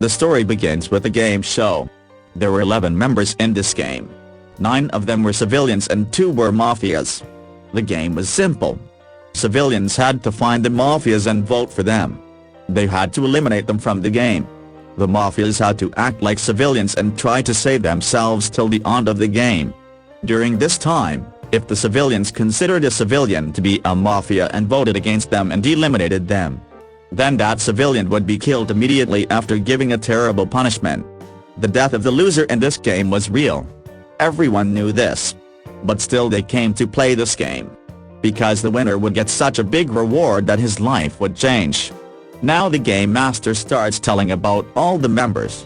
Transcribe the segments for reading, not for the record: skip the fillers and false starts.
The story begins with a game show. There were 11 members in this game. 9 of them were civilians and 2 were mafias. The game was simple. Civilians had to find the mafias and vote for them. They had to eliminate them from the game. The mafias had to act like civilians and try to save themselves till the end of the game. During this time, if the civilians considered a civilian to be a mafia and voted against them and eliminated them, then that civilian would be killed immediately after giving a terrible punishment. The death of the loser in this game was real. Everyone knew this. But still they came to play this game. Because the winner would get such a big reward that his life would change. Now the game master starts telling about all the members.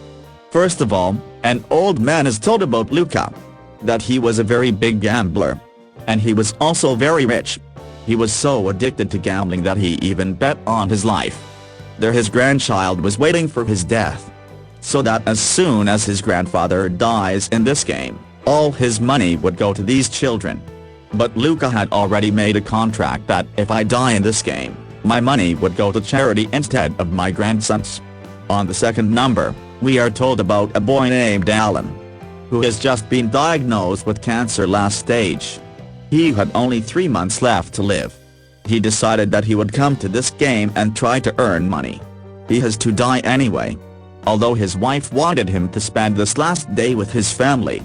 First of all, an old man is told about Luca. That he was a very big gambler. And he was also very rich. He was so addicted to gambling that he even bet on his life. There his grandchild was waiting for his death. So that as soon as his grandfather dies in this game, all his money would go to these children. But Luca had already made a contract that if I die in this game, my money would go to charity instead of my grandsons. On the second number, we are told about a boy named Alan, who has just been diagnosed with cancer last stage. He had only 3 months left to live. He decided that he would come to this game and try to earn money. He has to die anyway. Although his wife wanted him to spend this last day with his family.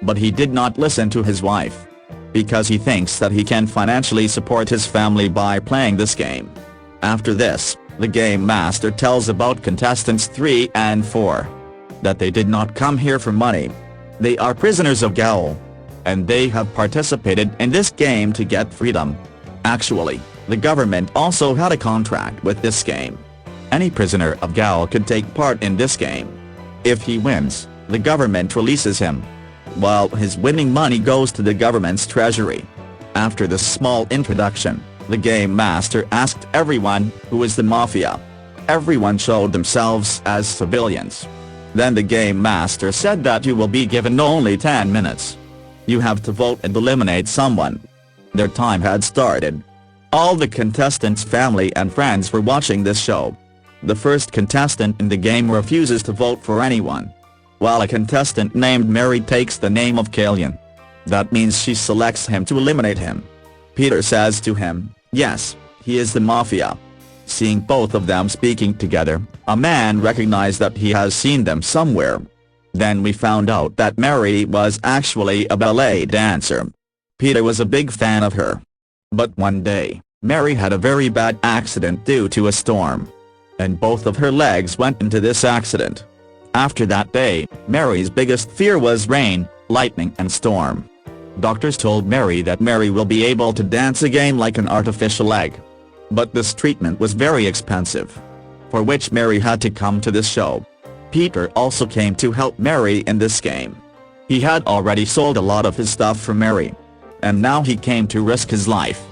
But he did not listen to his wife. Because he thinks that he can financially support his family by playing this game. After this, the game master tells about contestants 3 and 4. That they did not come here for money. They are prisoners of Gaol. And they have participated in this game to get freedom. Actually, the government also had a contract with this game. Any prisoner of Gaol could take part in this game. If he wins, the government releases him. While his winning money goes to the government's treasury. After this small introduction, the game master asked everyone who is the mafia. Everyone showed themselves as civilians. Then the game master said that you will be given only 10 minutes. You have to vote and eliminate someone. Their time had started. All the contestants' family and friends were watching this show. The first contestant in the game refuses to vote for anyone. While a contestant named Mary takes the name of Killian. That means she selects him to eliminate him. Peter says to him, yes, he is the mafia. Seeing both of them speaking together, a man recognized that he has seen them somewhere. Then we found out that Mary was actually a ballet dancer. Peter was a big fan of her. But one day, Mary had a very bad accident due to a storm. And both of her legs went into this accident. After that day, Mary's biggest fear was rain, lightning and storm. Doctors told Mary that Mary will be able to dance again like an artificial leg. But this treatment was very expensive. For which Mary had to come to this show. Peter also came to help Mary in this game. He had already sold a lot of his stuff for Mary. And now he came to risk his life.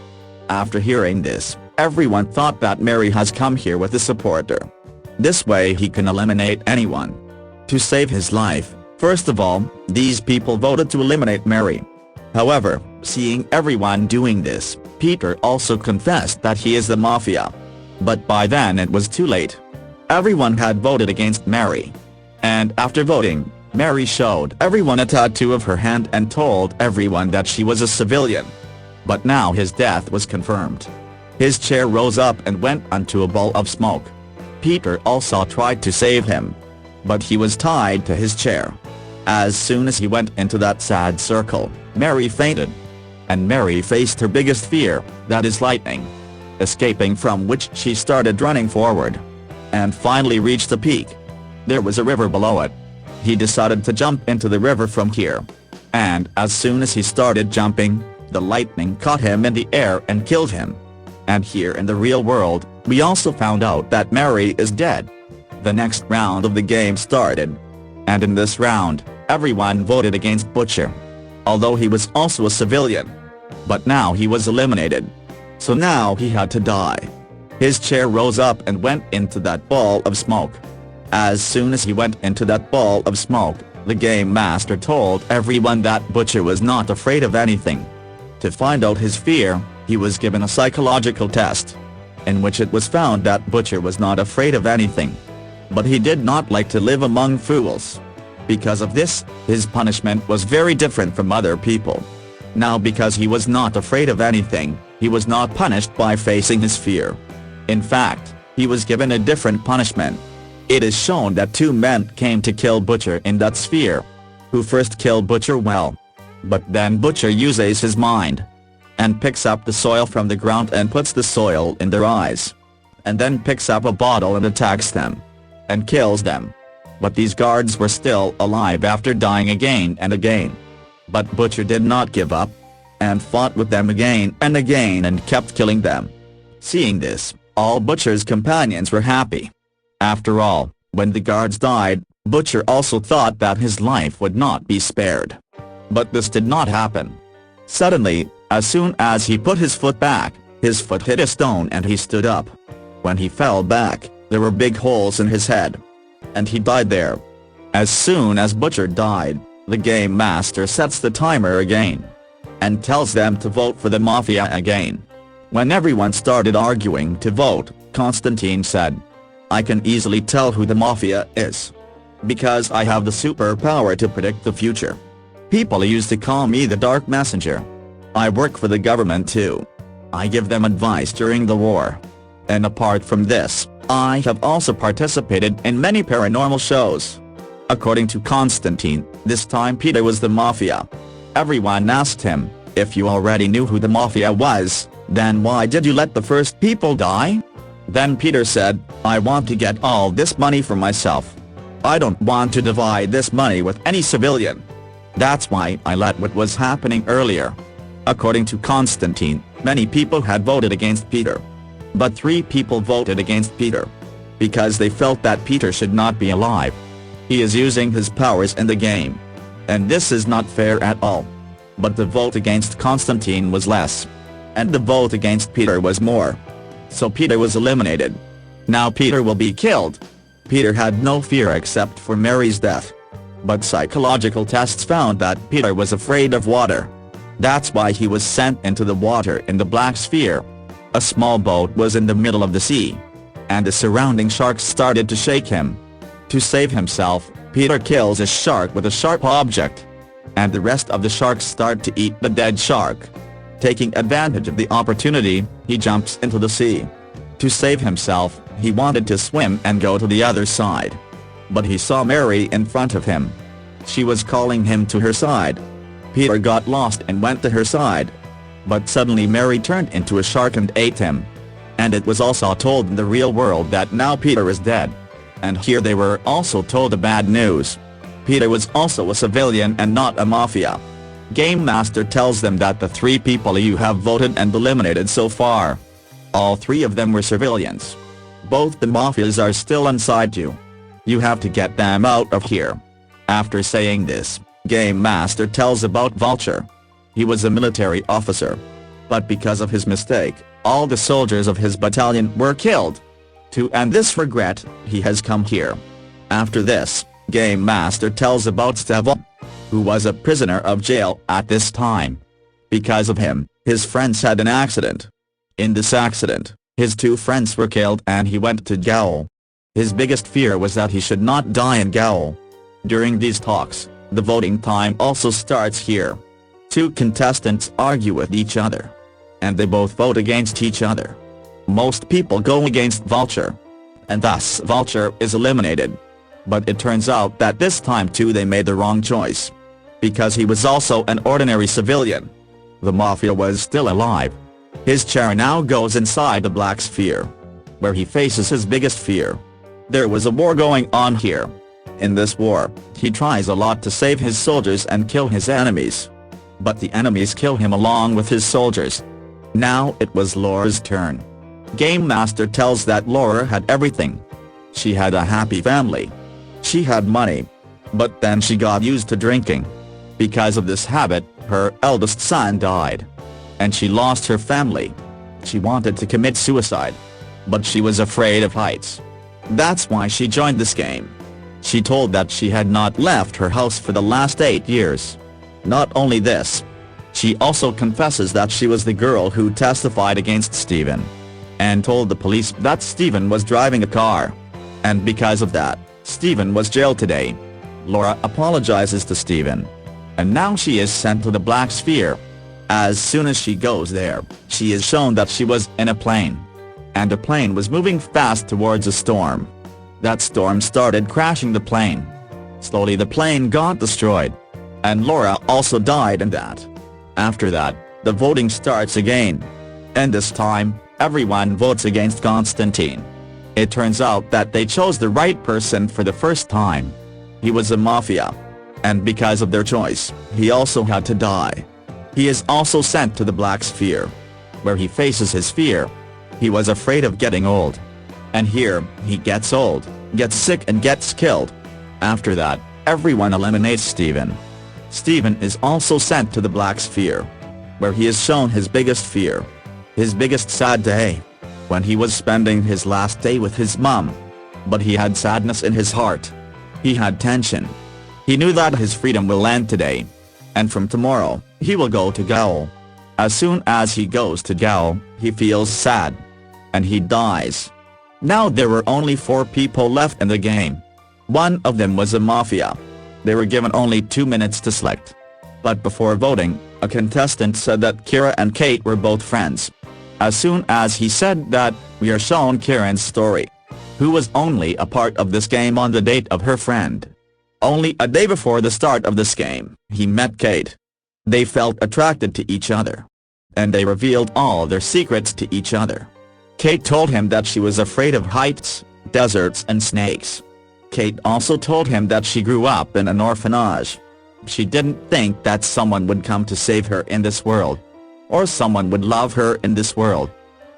After hearing this, everyone thought that Mary has come here with a supporter. This way he can eliminate anyone. To save his life, first of all, these people voted to eliminate Mary. However, seeing everyone doing this, Peter also confessed that he is the mafia. But by then it was too late. Everyone had voted against Mary. And after voting, Mary showed everyone a tattoo of her hand and told everyone that she was a civilian. But now his death was confirmed. His chair rose up and went onto a ball of smoke. Peter also tried to save him. But he was tied to his chair. As soon as he went into that sad circle, Mary fainted. And Mary faced her biggest fear, that is lightning. Escaping from which she started running forward. And finally reached the peak. There was a river below it. He decided to jump into the river from here. And as soon as he started jumping, the lightning caught him in the air and killed him. And here in the real world, we also found out that Mary is dead. The next round of the game started. And in this round, everyone voted against Butcher. Although he was also a civilian. But now he was eliminated. So now he had to die. His chair rose up and went into that ball of smoke. As soon as he went into that ball of smoke, the game master told everyone that Butcher was not afraid of anything. To find out his fear, he was given a psychological test. In which it was found that Butcher was not afraid of anything. But he did not like to live among fools. Because of this, his punishment was very different from other people. Now because he was not afraid of anything, he was not punished by facing his fear. In fact, he was given a different punishment. It is shown that two men came to kill Butcher in that sphere. Who first killed Butcher well. But then Butcher uses his mind. And picks up the soil from the ground and puts the soil in their eyes. And then picks up a bottle and attacks them. And kills them. But these guards were still alive after dying again and again. But Butcher did not give up. And fought with them again and again and kept killing them. Seeing this, all Butcher's companions were happy. After all, when the guards died, Butcher also thought that his life would not be spared. But this did not happen. Suddenly, as soon as he put his foot back, his foot hit a stone and he stood up. When he fell back, there were big holes in his head. And he died there. As soon as Butcher died, the game master sets the timer again. And tells them to vote for the Mafia again. When everyone started arguing to vote, Constantine said, "I can easily tell who the Mafia is. Because I have the superpower to predict the future. People used to call me the Dark Messenger. I work for the government too. I give them advice during the war. And apart from this, I have also participated in many paranormal shows." According to Constantine, this time Peter was the Mafia. Everyone asked him, "If you already knew who the Mafia was, then why did you let the first people die?" Then Peter said, "I want to get all this money for myself. I don't want to divide this money with any civilian. That's why I let what was happening earlier." According to Constantine, many people had voted against Peter. But 3 people voted against Peter. Because they felt that Peter should not be alive. He is using his powers in the game. And this is not fair at all. But the vote against Constantine was less. And the vote against Peter was more. So Peter was eliminated. Now Peter will be killed. Peter had no fear except for Mary's death. But psychological tests found that Peter was afraid of water. That's why he was sent into the water in the black sphere. A small boat was in the middle of the sea. And the surrounding sharks started to shake him. To save himself, Peter kills a shark with a sharp object. And the rest of the sharks start to eat the dead shark. Taking advantage of the opportunity, he jumps into the sea. To save himself, he wanted to swim and go to the other side. But he saw Mary in front of him. She was calling him to her side. Peter got lost and went to her side. But suddenly Mary turned into a shark and ate him. And it was also told in the real world that now Peter is dead. And here they were also told the bad news. Peter was also a civilian and not a Mafia. Game Master tells them that the 3 people you have voted and eliminated so far. All 3 of them were civilians. Both the Mafias are still inside you. You have to get them out of here. After saying this, Game Master tells about Vulture. He was a military officer. But because of his mistake, all the soldiers of his battalion were killed. To end this regret, he has come here. After this, Game Master tells about Stevo, who was a prisoner of jail at this time. Because of him, his friends had an accident. In this accident, his 2 friends were killed and he went to jail. His biggest fear was that he should not die in jail. During these talks, the voting time also starts here. 2 contestants argue with each other. And they both vote against each other. Most people go against Vulture. And thus Vulture is eliminated. But it turns out that this time too they made the wrong choice. Because he was also an ordinary civilian. The Mafia was still alive. His chair now goes inside the black sphere. Where he faces his biggest fear. There was a war going on here. In this war, he tries a lot to save his soldiers and kill his enemies. But the enemies kill him along with his soldiers. Now it was Laura's turn. Game Master tells that Laura had everything. She had a happy family. She had money. But then she got used to drinking. Because of this habit, her eldest son died. And she lost her family. She wanted to commit suicide. But she was afraid of heights. That's why she joined this game. She told that she had not left her house for the last 8 years. Not only this. She also confesses that she was the girl who testified against Steven. And told the police that Steven was driving a car. And because of that, Steven was jailed today. Laura apologizes to Steven. And now she is sent to the Black Sphere. As soon as she goes there, she is shown that she was in a plane. And the plane was moving fast towards a storm. That storm started crashing the plane. Slowly the plane got destroyed. And Laura also died in that. After that, the voting starts again. And this time, everyone votes against Constantine. It turns out that they chose the right person for the first time. He was a Mafia. And because of their choice, he also had to die. He is also sent to the Black Sphere, where he faces his fear. He was afraid of getting old. And here, he gets old, gets sick and gets killed. After that, everyone eliminates Steven. Steven is also sent to the Black Sphere, where he is shown his biggest fear. His biggest sad day. When he was spending his last day with his mom. But he had sadness in his heart. He had tension. He knew that his freedom will end today. And from tomorrow, he will go to Gaol. As soon as he goes to Gaol, he feels sad. And he dies. Now there were only 4 people left in the game. One of them was a Mafia. They were given only 2 minutes to select. But before voting, a contestant said that Kira and Kate were both friends. As soon as he said that, we are shown Kieran's story. Who was only a part of this game on the date of her friend. Only a day before the start of this game, he met Kate. They felt attracted to each other. And they revealed all their secrets to each other. Kate told him that she was afraid of heights, deserts and snakes. Kate also told him that she grew up in an orphanage. She didn't think that someone would come to save her in this world. Or someone would love her in this world.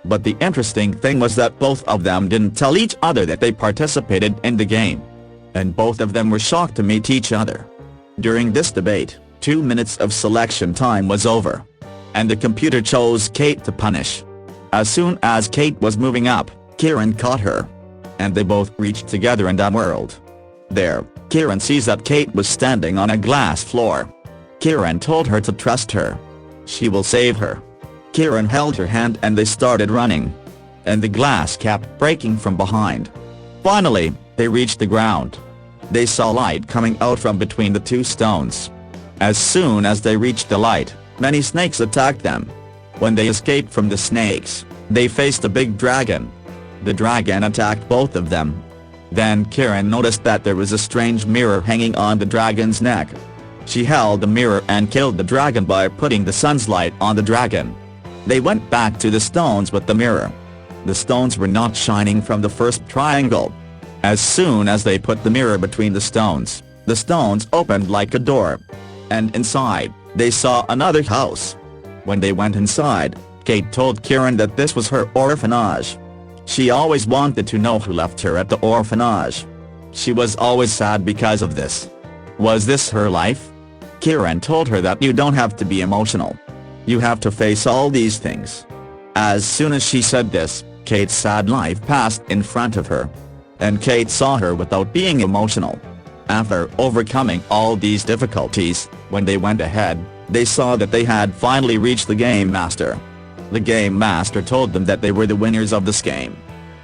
But the interesting thing was that both of them didn't tell each other that they participated in the game. And both of them were shocked to meet each other. During this debate, 2 minutes of selection time was over. And the computer chose Kate to punish. As soon as Kate was moving up, Kieran caught her. And they both reached together in that world. There, Kieran sees that Kate was standing on a glass floor. Kieran told her to trust her. She will save her. Kieran held her hand and they started running. And the glass kept breaking from behind. Finally, they reached the ground. They saw light coming out from between the 2 stones. As soon as they reached the light, many snakes attacked them. When they escaped from the snakes, they faced a big dragon. The dragon attacked both of them. Then Kieran noticed that there was a strange mirror hanging on the dragon's neck. She held the mirror and killed the dragon by putting the sun's light on the dragon. They went back to the stones with the mirror. The stones were not shining from the first triangle. As soon as they put the mirror between the stones opened like a door. And inside, they saw another house. When they went inside, Kate told Kieran that this was her orphanage. She always wanted to know who left her at the orphanage. She was always sad because of this. Was this her life? Kieran told her that you don't have to be emotional. You have to face all these things. As soon as she said this, Kate's sad life passed in front of her. And Kate saw her without being emotional. After overcoming all these difficulties, when they went ahead, they saw that they had finally reached the Game Master. The Game Master told them that they were the winners of this game.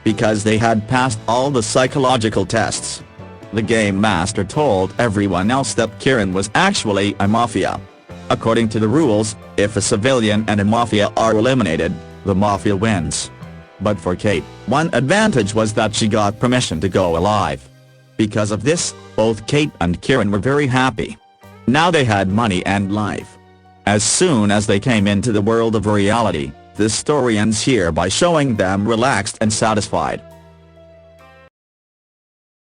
Because they had passed all the psychological tests. The Game Master told everyone else that Kieran was actually a Mafia. According to the rules, if a civilian and a Mafia are eliminated, the Mafia wins. But for Kate, one advantage was that she got permission to go alive. Because of this, both Kate and Kieran were very happy. Now they had money and life. As soon as they came into the world of reality, this story ends here by showing them relaxed and satisfied.